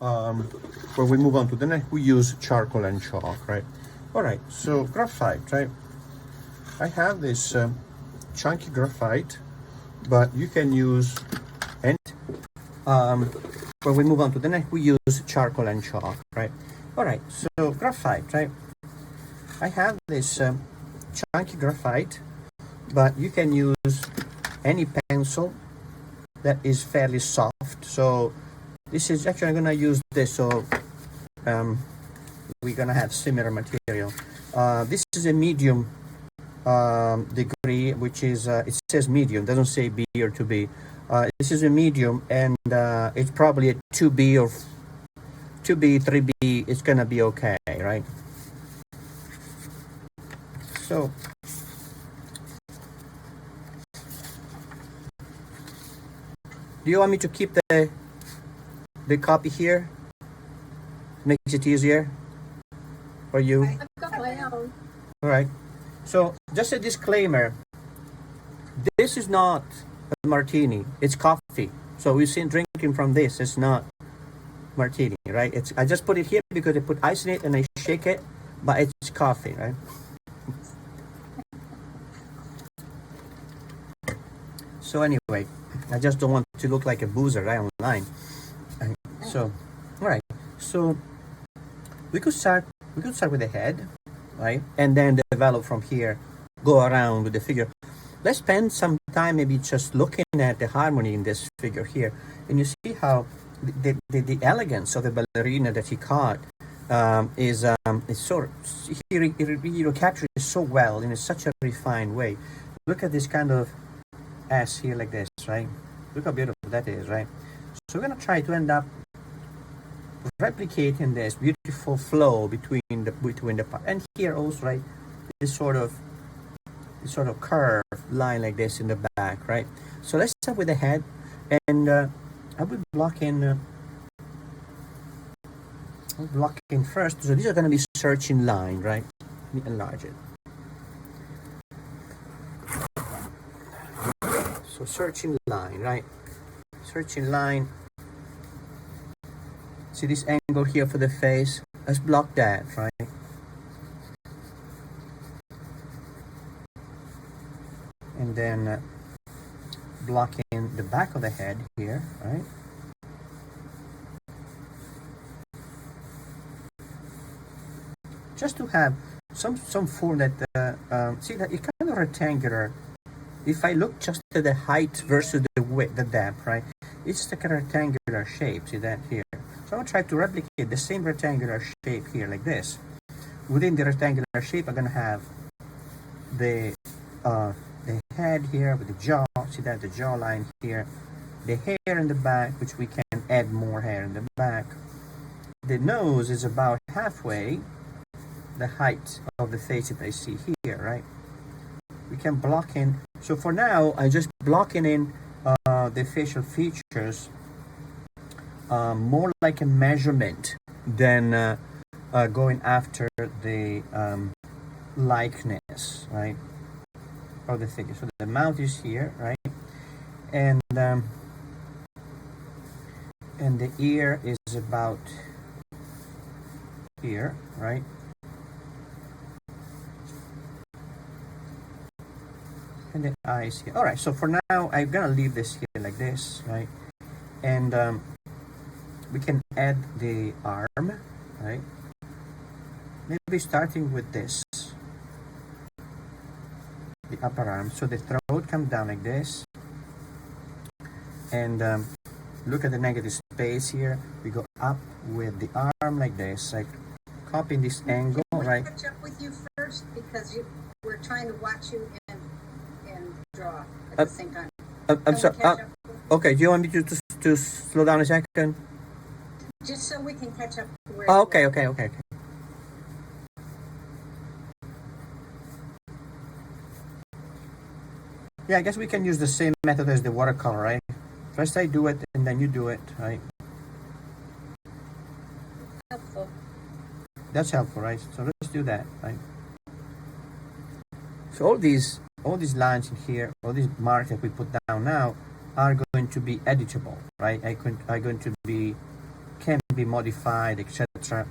um, where we move on to the next, we use charcoal and chalk, right? All right, so graphite, right? I have this chunky graphite, but you can use any. Where we move on to the next, we use charcoal and chalk, right? All right, so graphite, right? I have this chunky graphite, but you can use any pencil that is fairly soft. So this is actually, I'm gonna use this, so we're gonna have similar material. This is a medium degree, which is it says medium, doesn't say B or 2B. This is a medium, and it's probably a 2B or 2B, 3B. It's gonna be okay, right? So do you want me to keep the copy here? Makes it easier for you? I've got my own. All right. So just a disclaimer. This is not a martini. It's coffee. So we've seen drinking from this. It's not martini, right? I just put it here because I put ice in it and I shake it, but it's coffee, right? So anyway, I just don't want to look like a boozer, right, online. So, all right. So we could start with the head, right? And then develop from here, go around with the figure. Let's spend some time maybe just looking at the harmony in this figure here. And you see how the elegance of the ballerina that he caught is sort of, he captures it so well in such a refined way. Look at this kind of S here like this, right? Look how beautiful that is, right? So we're gonna try to end up replicating this beautiful flow between the part, and here also, right, this sort of curved line like this in the back, right? So let's start with the head, and I will block in first. So these are going to be searching line, right? Let me enlarge it. So searching line, right? Searching line. See this angle here for the face? Let's block that, right? And then blocking the back of the head here, right? Just to have some form that see that it's kind of rectangular. If I look just at the height versus the width, the depth, right? It's like a rectangular shape. See that here? So I'm gonna try to replicate the same rectangular shape here, like this. Within the rectangular shape, I'm gonna have the head here with the jaw. See that, the jawline here, the hair in the back, which we can add more hair in the back. The nose is about halfway the height of the face that I see here, right? We can block in. So for now, I just blocking in the facial features more like a measurement than going after the likeness, right, of the figure. So the mouth is here, right, and the ear is about here, right, and the eyes here. All right, so for now I'm gonna leave this here like this, right, and we can add the arm, right, maybe starting with this, the upper arm. So the throat comes down like this, and look at the negative space here. We go up with the arm like this, like copying this angle, right? Can I catch up with you first, because we're trying to watch you and draw at the same time. I'm sorry. Okay, do you want me to slow down a second? Just so we can catch up. Where Okay. Yeah, I guess we can use the same method as the watercolor, right? First I do it, and then you do it, right? Helpful. That's helpful, right? So let's do that, right? So all these lines in here, all these marks that we put down now, are going to be editable, right? Can be modified, etc.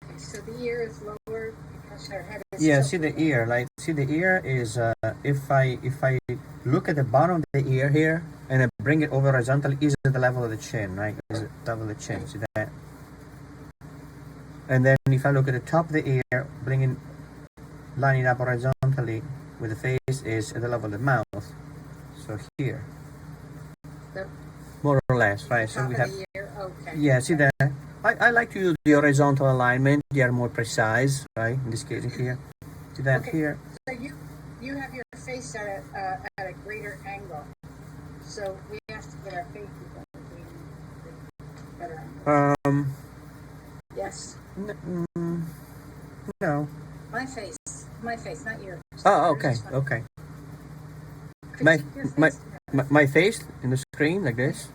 Okay, so the ear is lower because her head is Yeah, tilted see the lower. ear, like see the ear is if I look at the bottom of the ear here and I bring it over horizontally, is at the level of the chin, right? Is it level of the chin? See that? And then if I look at the top of the ear, lining up horizontally with the face is at the level of the mouth. So here, The, more or less, the right? So top we of have, the ear. Okay. yeah, see that? I like to use the horizontal alignment. They are more precise, right? In this case here, see that Okay. here? So you have your face at a greater angle. So we have to get our faces at a better angle. Yes. No. My face, not yours. Oh, Yours okay, is fine. okay. Critique your face. My face in the screen like this.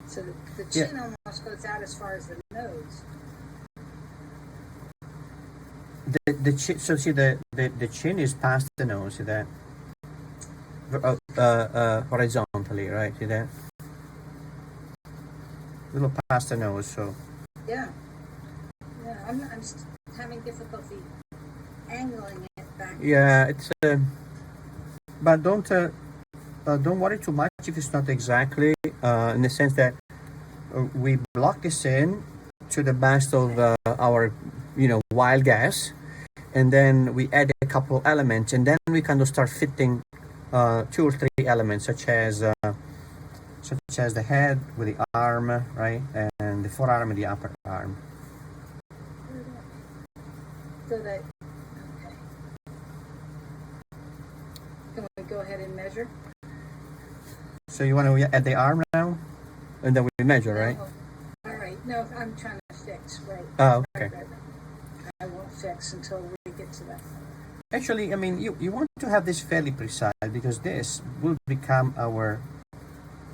So the chin almost goes out as far as the nose. The chin. So see the chin is past the nose. See that? Horizontally, right? See that? A little past the nose. So. Yeah. Yeah. I'm just having difficulty angling it back. Yeah, it's. But don't worry too much if it's not exactly in the sense that we block this in to the best of our wild guess, and then we add a couple elements, and then we kind of start fitting 2 or 3 elements such as the head with the arm, right, and the forearm and the upper arm. So that, okay. Can we go ahead and measure? So you want to add the arm now, and then we measure, right? All right. No, I'm trying to fix, right. Oh, okay. Right. I won't fix until we get to that. Actually, I mean, you want to have this fairly precise because this will become our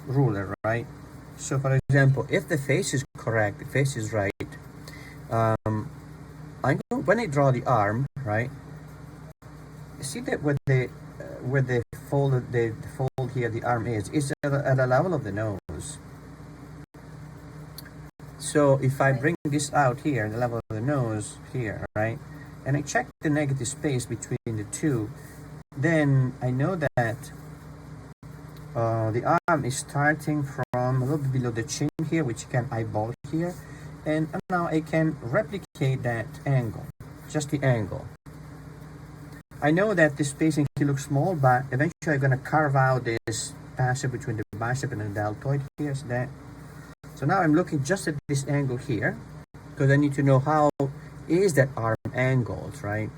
ruler, right? So, for example, if the face is correct, the face is right, when I draw the arm, right? See that where the fold here, the arm is at the level of the nose. So if I bring this out here, the level of the nose here, right, and I check the negative space between the two, then I know that the arm is starting from a little bit below the chin here, which you can eyeball here, and now I can replicate that angle, just the angle. I know that the spacing here looks small, but eventually I'm going to carve out this passage between the bicep and the deltoid here, so that. So now I'm looking just at this angle here, because I need to know how is that arm angled, right?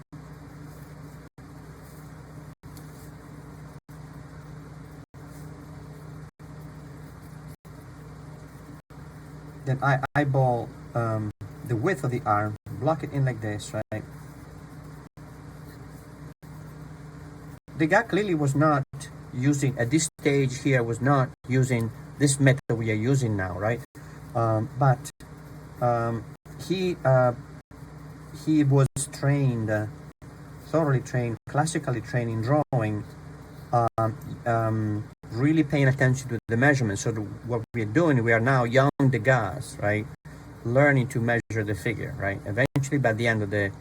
Then I eyeball the width of the arm, block it in like this, right? Degas clearly was not using, at this stage here, was not using this method we are using now, right? But he was trained, thoroughly trained, classically trained in drawing, really paying attention to the measurements. So what we are doing, we are now young Degas, right? Learning to measure the figure, right? Eventually, by the end of the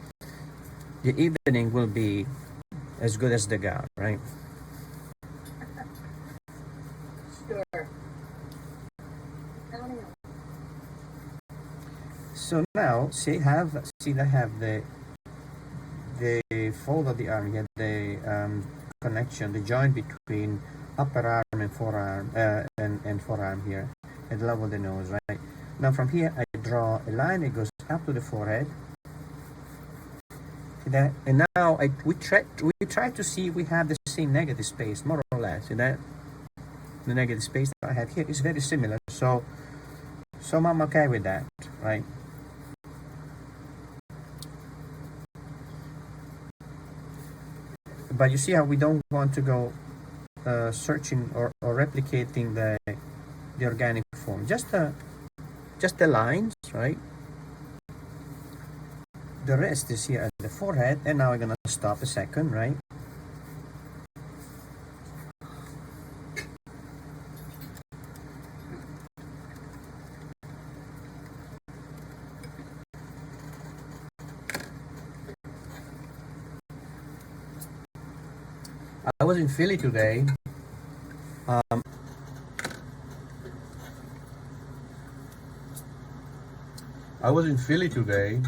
evening, will be as good as Degas, right? Sure. So now, I have the fold of the arm, get the connection, the joint between upper arm and forearm, and forearm here at the level of the nose, right? Now from here, I draw a line that goes up to the forehead. See that? And now we try to see if we have the same negative space, more or less. See that? The negative space that I have here is very similar, so I'm okay with that, right? But you see how we don't want to go searching or replicating the organic form. Just the lines, right? The rest is here at the forehead, and now we're gonna stop a second, right? I was in Philly today. I was in Philly today